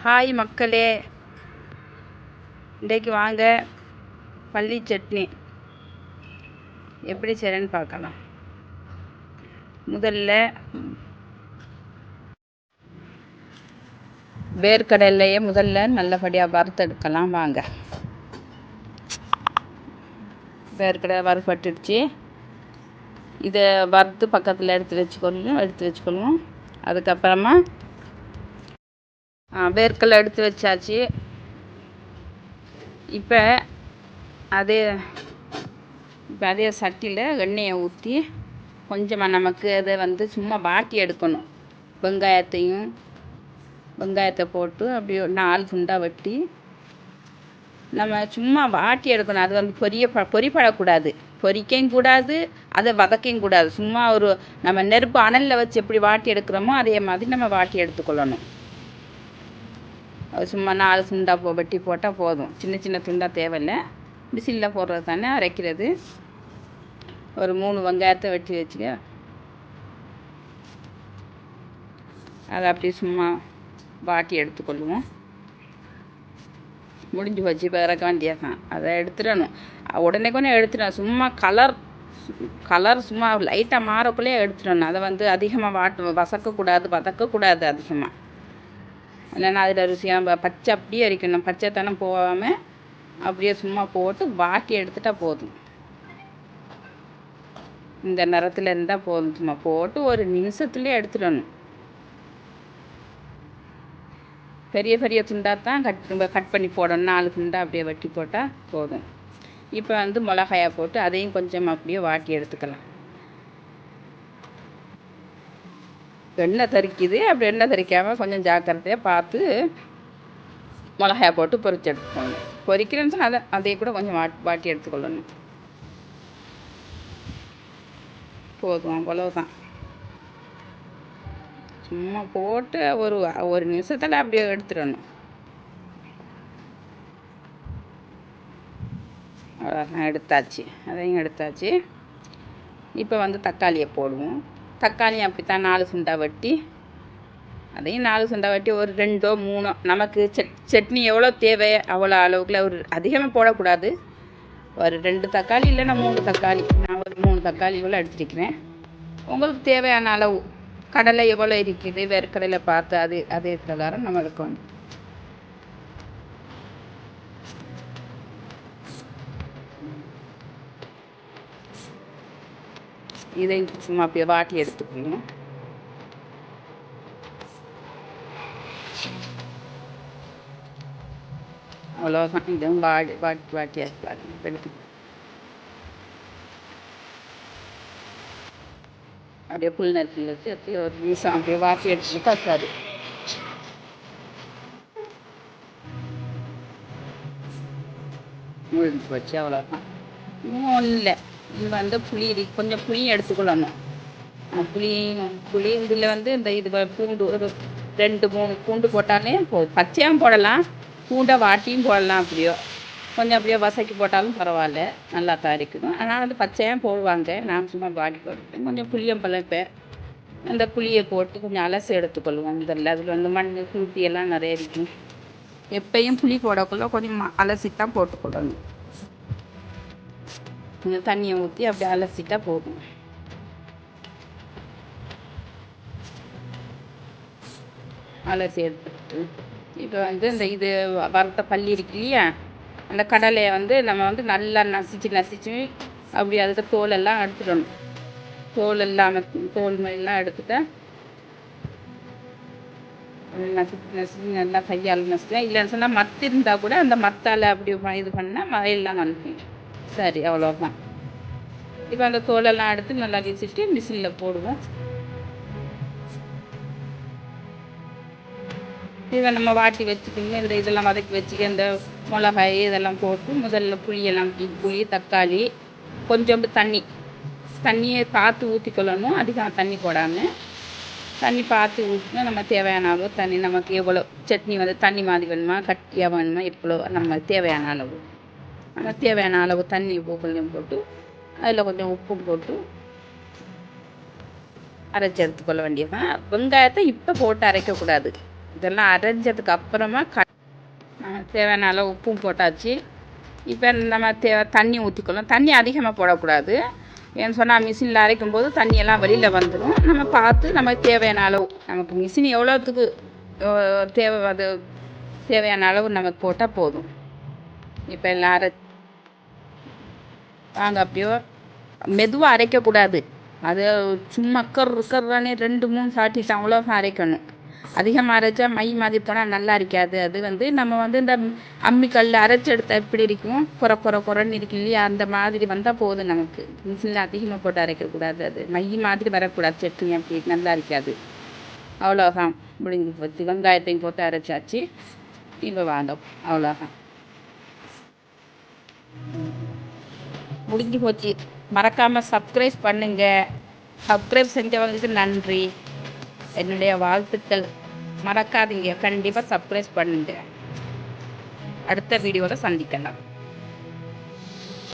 Hi மக்களே, இன்றைக்கு வாங்க பள்ளி சட்னி எப்படி செய்யறேன்னு பார்க்கலாம். முதல்ல வேர்க்கடலையே நல்லபடியாக வறுத்தெடுக்கலாம். வாங்க, வேர்க்கடலை வறுப்பட்டுடுச்சு. இதை வறுத்து பக்கத்தில் எடுத்து வச்சுக்கொள்ளணும். அதுக்கப்புறமா வேர்க்கடலை எடுத்து வச்சாச்சு. இப்போ அதே சட்டியில் எண்ணெயை ஊற்றி கொஞ்சமாக நமக்கு அதை சும்மா வாட்டி எடுக்கணும். வெங்காயத்தை போட்டு அப்படியே 4 துண்டாக வெட்டி நம்ம சும்மா வாட்டி எடுக்கணும். அது பொரிப்படக்கூடாது, பொரிக்கவும் கூடாது, அதை வதக்கவும் கூடாது. சும்மா நம்ம நெருப்பு அனலில் வச்சு எப்படி வாட்டி எடுக்கிறோமோ அதே மாதிரி நம்ம வாட்டி எடுத்துக்கொள்ளணும். அது சும்மா 4 துண்டாக வெட்டி போட்டால் போதும். சின்ன துண்டாக தேவையில்லை. மிஷினில் போடுறது தானே, அரைக்கிறது. ஒரு 3 வெங்காயத்தை வெட்டி வச்சுக்க. அதை அப்படி சும்மா வாட்டி எடுத்துக்கொள்ளுவோம். முடிஞ்சு போச்சு. இப்போ இறக்க வேண்டியதான். அதை எடுத்துடணும். உடனே எடுத்துடணும். சும்மா கலர் சும்மா லைட்டாக மாறக்குள்ளே எடுத்துடணும். அதை அதிகமாக வதக்கக்கூடாது அதிகமாக. இல்லைன்னா அதில் ருசியாக பச்சை அப்படியே அரிக்கணும். பச்சைத்தனம் போகாமல் அப்படியே சும்மா போட்டு வாட்டி எடுத்துட்டால் போதும். இந்த நிறத்தில் இருந்தால் போதும். சும்மா போட்டு ஒரு நிமிஷத்துலேயே எடுத்துடணும். பெரிய துண்டாக தான் கட் பண்ணி போடணும். 4 துண்டாக அப்படியே வெட்டி போட்டால் போதும். இப்போ மிளகாயை போட்டு அதையும் கொஞ்சம் அப்படியே வாட்டி எடுத்துக்கலாம். எண்ணெய் தெறிக்குது. அப்படி எண்ணெய் தெறிக்காமல் கொஞ்சம் ஜாக்கிரதையாக பார்த்து மிளகாயை போட்டு பொரிச்சு எடுத்துக்கணும். பொரிக்கிறேன்னு சொன்னால் அதையே கூட கொஞ்சம் வாட்டி எடுத்துக்கொள்ளணும். போதும், அவ்வளோதான். சும்மா போட்டு ஒரு நிமிஷத்தில் அப்படியே எடுத்துடணும். அவ்வளோதான், எடுத்தாச்சு. அதையும் எடுத்தாச்சு. இப்போ தக்காளியை போடுவோம். தக்காளியும் அப்படித்தான் 4 துண்டாக வெட்டி, அதையும் 4 துண்டாக வெட்டி ஒரு 2 3 நமக்கு சட்னி எவ்வளோ தேவை அவ்வளோ அளவுக்குள்ள. அதிகமாக போடக்கூடாது. ஒரு 2 தக்காளி இல்லைன்னா 3 தக்காளி. நான் ஒரு 3 தக்காளி இவ்வளோ எடுத்துருக்கிறேன். உங்களுக்கு தேவையான அளவு. கடலை எவ்வளோ இருக்குது, வேர்க்கடலை பார்த்து அதே பிரகாரம் நம்ம எடுக்கணும். இதை சும்மா அப்படியே வாட்டி எடுத்துக்கணும். அவ்வளோதான். இதுவும் வாட்டி எடுத்து அப்படியே புல் நெருப்பில் வச்சு ஒரு நிமிஷம் அப்படியே வாட்டி எடுத்துக்கிட்டா சரி. முடிஞ்சு போச்சு. அவ்வளோதான். இன்னும் இல்லை. இது கொஞ்சம் புளியும் எடுத்துக்கொள்ளணும். புளி இதில் இந்த பூண்டு ஒரு 2-3 பூண்டு போட்டாலே போதும். பச்சையாகவும் போடலாம், பூண்டை வாட்டியும் போடலாம். அப்படியே வசக்கி போட்டாலும் பரவாயில்ல, நல்லா தான் இருக்கணும். ஆனால் பச்சையாக போடுவாங்க. நான் சும்மா வாட்டி போட்டு கொஞ்சம் புளியம் பழப்பேன். அந்த புளியை போட்டு கொஞ்சம் அலசி எடுத்துக்கொள்வோம். அதில் மண் எல்லாம் நிறைய இருக்கும். எப்பயும் புளி போடக்குள்ள கொஞ்சம் அலசித்தான் போட்டுக்கொள்ளணும். கொஞ்சம் தண்ணியை ஊற்றி அப்படியே அலசிட்டா போதும். அலசி எடுத்துட்டு இப்போ இந்த இது வறுத்த பள்ளி இருக்கு இல்லையா, அந்த கடலையை நம்ம நல்லா நசிச்சு அப்படி அதுக்கு தோலெல்லாம் எடுத்துடணும். தோல் மாதிரிலாம் எடுத்துட்டா நசிச்சு நல்லா கையால் நசிச்சா. இல்லைன்னு சொன்னால் மத்து இருந்தால் கூட அந்த மத்தால் அப்படி இது பண்ணால் எல்லாம் நசிக்கும். சரி, அவ்வளோதான். இப்போ அந்த தோலெல்லாம் எடுத்து நல்லா வீசிட்டு மிஷினில் போடுவோம். இதை நம்ம வாட்டி வச்சுக்கிங்க. இதெல்லாம் வதக்கி வச்சுக்க. இந்த மிளகாய் இதெல்லாம் போட்டு முதல்ல புளி, தக்காளி, கொஞ்சோண்டு தண்ணியை பார்த்து ஊற்றிக்கொள்ளணும். அதிகம் தண்ணி போடாமல் தண்ணி பார்த்து ஊற்றினா நம்ம தேவையான அளவு தண்ணி. நமக்கு எவ்வளோ சட்னி தண்ணி மாதிரி வேணுமா, கட்டியாக வேணுமா, எவ்வளோ நம்ம தேவையான அளவு தண்ணி கொஞ்சம் போட்டு அதில் கொஞ்சம் உப்பும் போட்டு அரைச்சி எடுத்துக்கொள்ள வேண்டியதுதான். வெங்காயத்தை இப்போ போட்டு அரைக்கக்கூடாது. இதெல்லாம் அரைஞ்சதுக்கு அப்புறமா தேவையான அளவு உப்பும் போட்டாச்சு. இப்போ நம்ம தண்ணி ஊற்றிக்கலாம். தண்ணி அதிகமாக போடக்கூடாது. ஏன்னு சொன்னால் மிஷினில் அரைக்கும் போது தண்ணியெல்லாம் வெளியில் வந்துடும். நம்ம பார்த்து நமக்கு தேவையான அளவு, நமக்கு மிஷின் எவ்வளோத்துக்கு அது தேவையான அளவு நமக்கு போட்டால் போதும். இப்போ எல்லாம் வாங்க அப்படியோ மெதுவாக அரைக்கக்கூடாது. அது சும்மா கர்றானே 2-3 சாட்டிட்டு அவ்வளோதான் அரைக்கணும். அதிகமாக அரைச்சா மை மாதிரி போனால் நல்லா இருக்காது. அது நம்ம இந்த அம்மிக்கல்லில் அரைச்சி எடுத்தால் எப்படி இருக்கும், குறன்னு இருக்கு இல்லையா, அந்த மாதிரி வந்தால் போதும் நமக்கு. மிஷினில் அதிகமாக போட்டு அரைக்கக்கூடாது. அது மை மாதிரி வரக்கூடாது. சட்னி அப்படி நல்லா இருக்காது. அவ்வளோதான், முடிஞ்சு போச்சு. வெங்காயத்தையும் போட்டு அரைச்சாச்சு. இப்போ வாங்க, அவ்வளோதான், முடிஞ்சு போச்சு. மறக்காமல் சப்ஸ்கிரைப் பண்ணுங்கள். சப்ஸ்கிரைப் செஞ்சவங்களுக்கு நன்றி, என்னுடைய வாழ்த்துக்கள். மறக்காதீங்க, கண்டிப்பாக சப்ஸ்கிரைப் பண்ணுங்கள். அடுத்த வீடியோவில் சந்திக்கலாம்.